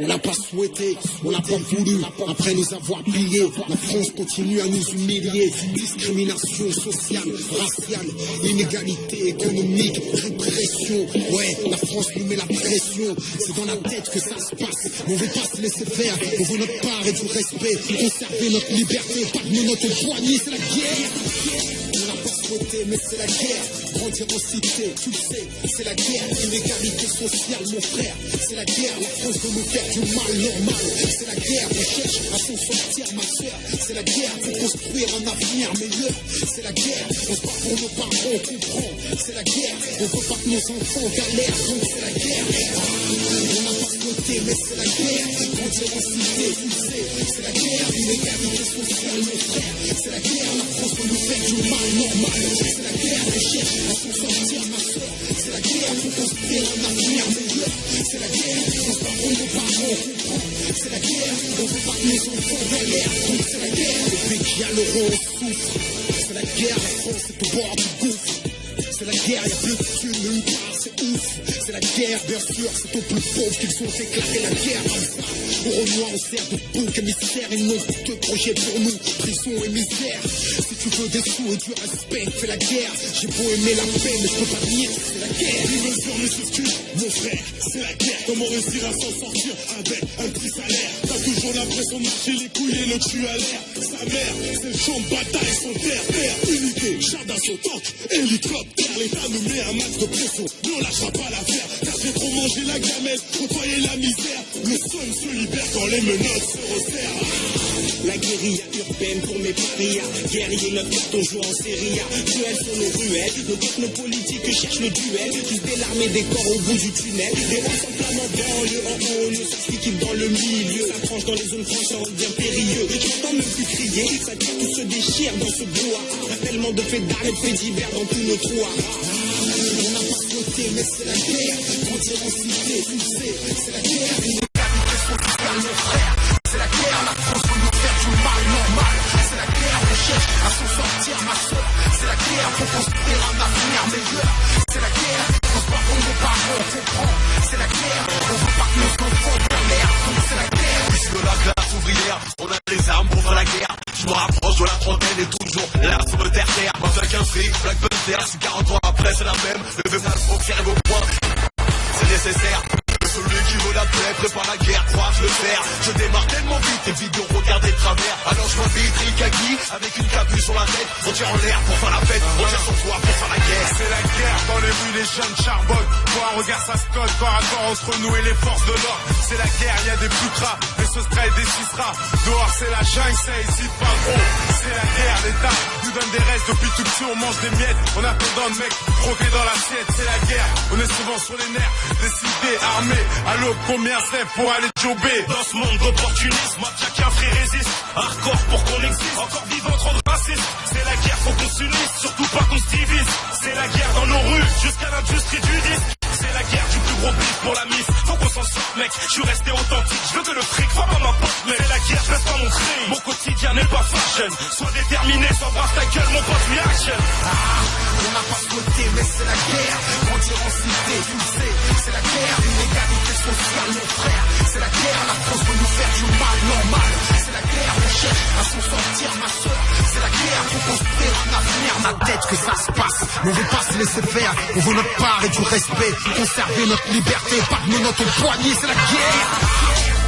On n'a pas souhaité, on n'a pas voulu, après nous avoir pillés, la France continue à nous humilier. Discrimination sociale, raciale, inégalité économique, répression. Ouais, la France nous met la pression, c'est dans la tête que ça se passe. On veut pas se laisser faire, on veut notre part et du respect. Conserver notre liberté, parmi notre poignée, c'est la guerre. On n'a pas souhaité, mais c'est la guerre. Grandir en cité, tu le sais, c'est la guerre. Inégalité sociale, mon frère, c'est la guerre. La France veut nous faire du mal normal. C'est la guerre, on cherche à s'en sortir, ma soeur. C'est la guerre pour construire un avenir meilleur. C'est la guerre, on se bat pour nos parents, on comprend. C'est la guerre, on veut pas que nos enfants galèrent, donc c'est la guerre. On n'a pas souhaité, mais c'est la guerre. Grandir en cité, tu le sais, c'est la guerre. Inégalité sociale, mon frère, c'est la guerre. La France veut nous faire du mal normal. C'est la guerre, on cherche à s'en sortir, ma soeur. C'est la guerre pour construire un avenir meilleur. C'est la guerre, on se bat pour nos parents, on comprend. C'est la guerre, on veut pas que nos enfants galèrent, donc c'est la guerre. Depuis qu'il y a l'euro, on souffre. C'est la guerre, la France est au bord du gouffre. C'est la guerre, y'a plus de thunes nulle part, c'est ouf. C'est la guerre, bien sûr, c'est aux plus pauvres qu'ils ont déclaré la guerre comme ça. Au Renoir, on sert de bouc émissaire et non de projet pour nous, prison et misère. Si tu veux des sous et du respect, fais la guerre. J'ai beau aimer la paix, mais je peux pas nier, c'est la guerre. Une mesure, mais s'excuse, mon frère, c'est la guerre. Comment réussir à s'en sortir avec un petit salaire? T'as toujours l'impression de marcher les couilles et le cul à l'air. Sa mère, c'est le champ de bataille, son terre, unité, char d'assaut, tank, hélicoptère. L'État nous met un max de pression, mais on lâchera pas l'affaire. T'as fait trop manger la gamelle, côtoyer la misère. Le somme se libère quand les menottes se resserrent. La guérilla urbaine pour mes parias. Guerriers, notre carton joue en série A. Duel sur nos ruelles, nos technopolitiques cherchent le duel. Tous des larmes et des corps au bout du tunnel. Des rangs en plein en banlieue, en haut, nous ça se liquide dans le milieu. Ça tranche dans les zones franches, ça en devient périlleux. J'entends même plus crier, ça tire, tout se déchire dans ce bois. Tellement de faits d'arrêt, de faits divers dans tous nos toits. On n'a pas souhaité, mais c'est la guerre. Grandir en cité, tu le sais, c'est la guerre. Inégalité sociale, mon frère, c'est la guerre. La France veut nous faire du mal normal. C'est la guerre, on cherche à s'en sortir, ma soeur. C'est la guerre pour construire un avenir meilleur. C'est la guerre, on se bat pour nos parents, on comprend. C'est la guerre, on veut pas que nos enfants galèrent, donc c'est la guerre. Puisque la classe ouvrière, on a les armes pour faire la guerre. Je me rapproche de la trentaine et toujours là sur le terre-terre. Moi avec un fric, Black Panther, je suis 40 ans après, c'est la même. Levez-moi le front, tirez vos poings, c'est nécessaire. Celui qui veut la paix, prépare la guerre, croise le fer. Je démarre tellement vite, et vidéos regardent de travers. Alors je m'habille Trikaki, avec une capuche sur la tête. On tire en l'air pour faire la fête, on tire sur toi pour faire la guerre. C'est la guerre, dans les rues les jeunes charbonnent. Toi un regard ça se code, corps à corps entre nous et les forces de l'ordre. C'est la guerre, y'a des putras, des sostras et des cisras. Dehors c'est la jungle, ça hésite pas gros. C'est la guerre, l'État nous donne des restes. Depuis tout petit on mange des miettes, on attendant de mecs croquer dans l'assiette. C'est la guerre, on est souvent sur les nerfs, décidés, armés. Allô, combien c'est pour aller jobber? Dans ce monde d'opportunisme, moi chacun frère résiste. Hardcore pour qu'on existe, encore vivant trop de racisme. C'est la guerre, faut qu'on s'unisse, surtout pas qu'on se divise. C'est la guerre dans nos rues, jusqu'à l'industrie du disque. C'est la guerre du plus gros bif pour la mif. Faut qu'on s'en sorte mec, je suis resté authentique. Je veux que le fric soit pas ma porte mec. C'est la guerre, je laisse pas mon cri. Mon quotidien n'est pas fashion. Sois déterminé, sois brasse ta gueule, mon pote reaction. On n'a pas souhaité, mais c'est la guerre. Grandir en cité, tu le sais, c'est la guerre. Inégalité sociale, mon frère, c'est la guerre. La France veut nous faire du mal normal. C'est la guerre, on cherche à s'en sortir, ma soeur. C'est la guerre pour construire un avenir. Ma tête que ça se passe, on veut pas se laisser faire. On veut notre part et du respect. Conserver notre liberté, parmi notre poignée, c'est la guerre.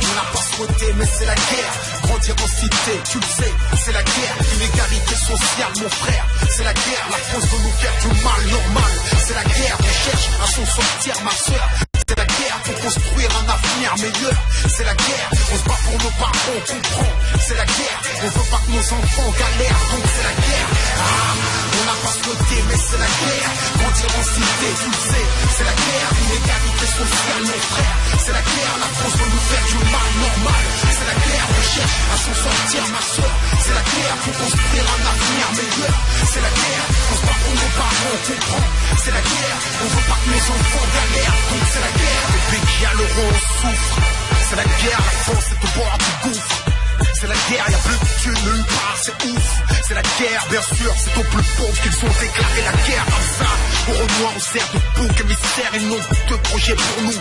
On n'a pas souhaité, mais c'est la guerre. Grandir en cité, tu le sais, c'est la guerre. Inégalité sociale, mon frère, c'est la guerre. La France veut nous faire du mal normal. C'est la guerre, on cherche à s'en sortir, ma soeur. C'est la guerre pour construire un avenir meilleur. C'est la guerre, on se bat pour nos parents, on comprend. C'est la guerre, on veut pas que nos enfants galèrent, donc c'est la guerre. On n'a pas souhaité, mais c'est la guerre. Grandir en cité, tu le sais, c'est la guerre. Inégalité sociale, mon frère, c'est la guerre. La France veut nous faire du mal normal. C'est la guerre, on cherche à s'en sortir, ma soeur. C'est la guerre pour construire un avenir meilleur. C'est la guerre, on se bat pour nos parents, on comprend. C'est la guerre, on veut pas que nos enfants galèrent, donc c'est la guerre. Depuis qu'il y a l'euro, on souffre. C'est la guerre, la France est au bord du gouffre. C'est la guerre, y'a plus de thunes nulle part, c'est ouf. C'est la guerre, bien sûr, c'est aux plus pauvres qu'ils ont déclaré la guerre comme ça. Au Renoir, on sert de bouc émissaire et non de projet pour nous.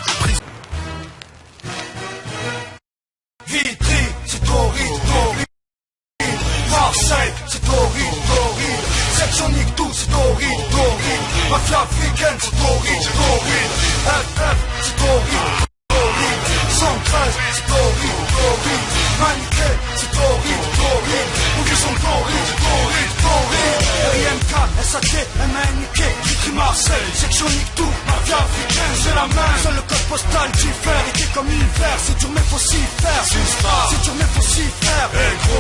Mafia africaine, c'est torride, torride. FF, c'est torride, torride. 113, c'est torride, torride. Maniqué, c'est torride, torride. Où qu'ils sont torride, torride, torride. RIMK, SAT, MNIK, Kitri Marseille, section nique tout. Mafia africaine, j'ai la main. Seul le code postal diffère, été comme l'hiver. C'est dur mais faut s'y faire. C'est dur mais faut s'y faire.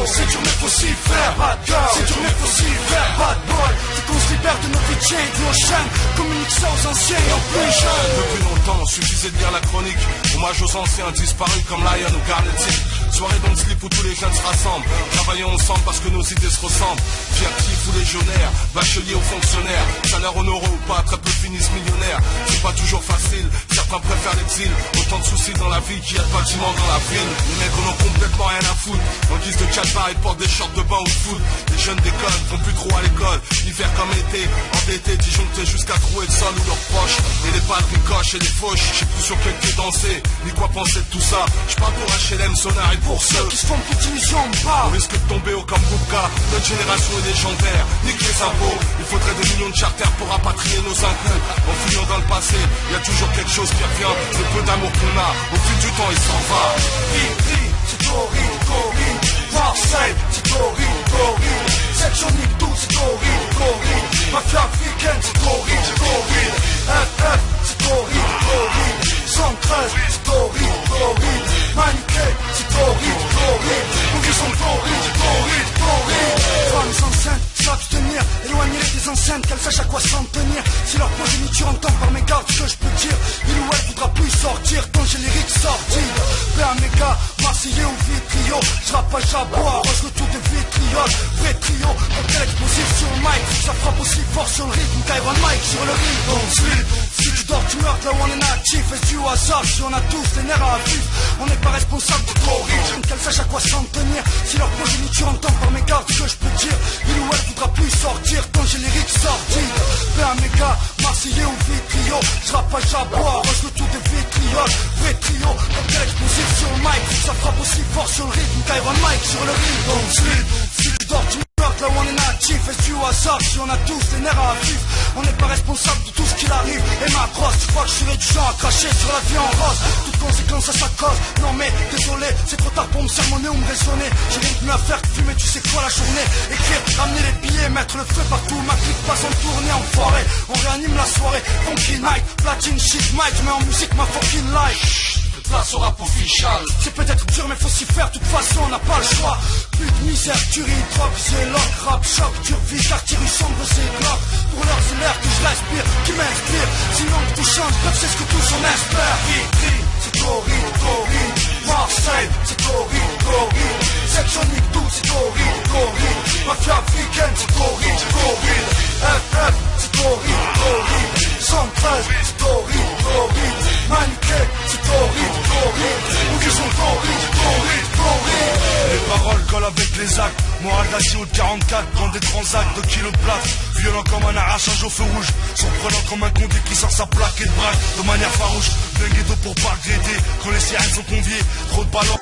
C'est dur mais faut s'y faire. Bad girl, c'est dur mais faut s'y faire. Bad boy, c'est qu'on se libère de nos métiers et de nos chaînes. Communique ça aux anciens et aux plus jeunes. Depuis longtemps, suffisait de lire la chronique. Hommage aux anciens disparus comme Lion ou Garnetti. Soirée dans le slip où tous les jeunes se rassemblent. Travaillons ensemble parce que nos idées se ressemblent. Fiertifs ou légionnaires, bacheliers ou fonctionnaires. Salaire honoré ou pas, très peu finissent millionnaires. C'est pas toujours facile, certains préfèrent l'exil. Autant de soucis dans la vie qu'il y a de bâtiments dans la ville. Les mecs en ont complètement rien à foutre. En guise de calbar, ils portent des shorts de bain ou de foot. Les jeunes déconnent, font plus trop à l'école. Hiver comme été, endettés, disjonctés jusqu'à trouer le sol ou leurs proches. Et les balles ricochent et les fauches. Je sais plus sur quel pied danser, ni quoi penser de tout ça. Je parle pour HLM, Sonar et pour ceux qui se font toute illusion en bas. On risque de tomber au Kambuka. Notre génération est légendaire, nique les impôts. Il faudrait des millions de charters pour rapatrier nos incous. En fouillant dans le passé, y a toujours quelque chose qui revient. Le peu d'amour qu'on a, au fil du temps il s'en va. Vitry, c'est torride, torride. Marseille, c'est torride, torride. Section nique tout, c'est torride, torride. Mafia africaine, c'est torride, torride. FF, c'est torride, torride. 113, c'est torride, torride. Maniqué, c'est torride, torride. Où qu'ils sont torride, torride, torride. Femmes enceintes, savent tenir. Éloigner des enceintes, qu'elles sachent à quoi s'en tenir. Si leur progéniture entend par mes gardes, ce que je peux dire, il ou elle voudra plus sortir tant j'ai les rites sortis. Père méga, Marseillais ou Vitrio. J'rappage à boire, roche le tour de vitriol. Vrai trio, cocktail explosif sur le mic. Ça frappe aussi fort sur le rythme qu'Iron Mike sur le rythme. Donc slip, si tu dors tu meurs, là où on est natif. Et du hasard, si on a tous les nerfs à vif. On n'est pas responsable de torride, qu'elle sache à quoi s'en tenir. Si leur progéniture entend par mes gardes, ce que je peux dire, il ou elle voudra plus sortir tant j'ai les rites sortis. Père méga, Marseillais ou Vitrio. J'rappage à boire, roche le tour de vitriol. Vrai trio, cocktail explosif sur le mic. Ça frappe aussi fort sur le rythme qu'Iron Mike sur le rythme. Donc slip, si tu dors tu meurs, là où on est natif. Et du hasard, si on a tous les nerfs à vif. On n'est pas responsable de tout ce qu'il arrive. Et ma crosse, tu crois que je serais du genre à cracher sur la vie en rose. Toute conséquence à sa cause. Non mais désolé, c'est trop tard pour me sermonner ou me raisonner. J'ai rien de mieux à faire que fumer, tu sais quoi, la journée. Écrire, ramener les billets, mettre le feu partout. Ma clique passe en tournée, enfoiré. On réanime la soirée, funky night. Platine, shit, mic, je mets en musique ma fucking life. Place au rap official. C'est peut-être dur mais faut s'y faire, de toute façon on n'a pas le choix. Pute, misère, tuerie, drogue, zéloc, rap, choc, dur, vie, quartier, rue sombre, c'est glauque. Pour l'heure c'est l'air que je respire, qui m'inspire. Sinon que tout change, bref c'est ce que tous on espère. Vitry, c'est torride, torride. Marseille, c'est torride, torride. Section nique tout, c'est torride, torride. Mafia africaine, c'est torride, torride. FF, c'est torride, torride. 113, c'est torride, torride. Maniqué, c'est torride, torride. Où qu'ils sont torride, torride, torride. Les paroles collent avec les actes. Moral d'acier au 44, dans des transacts de kiloplate. Violent comme un arrachage au feu rouge. Surprenant comme un conduit qui sort sa plaque et de braque de manière farouche. D'un ghetto pour pas regretter quand les sirènes sont conviées. Trop de ballons.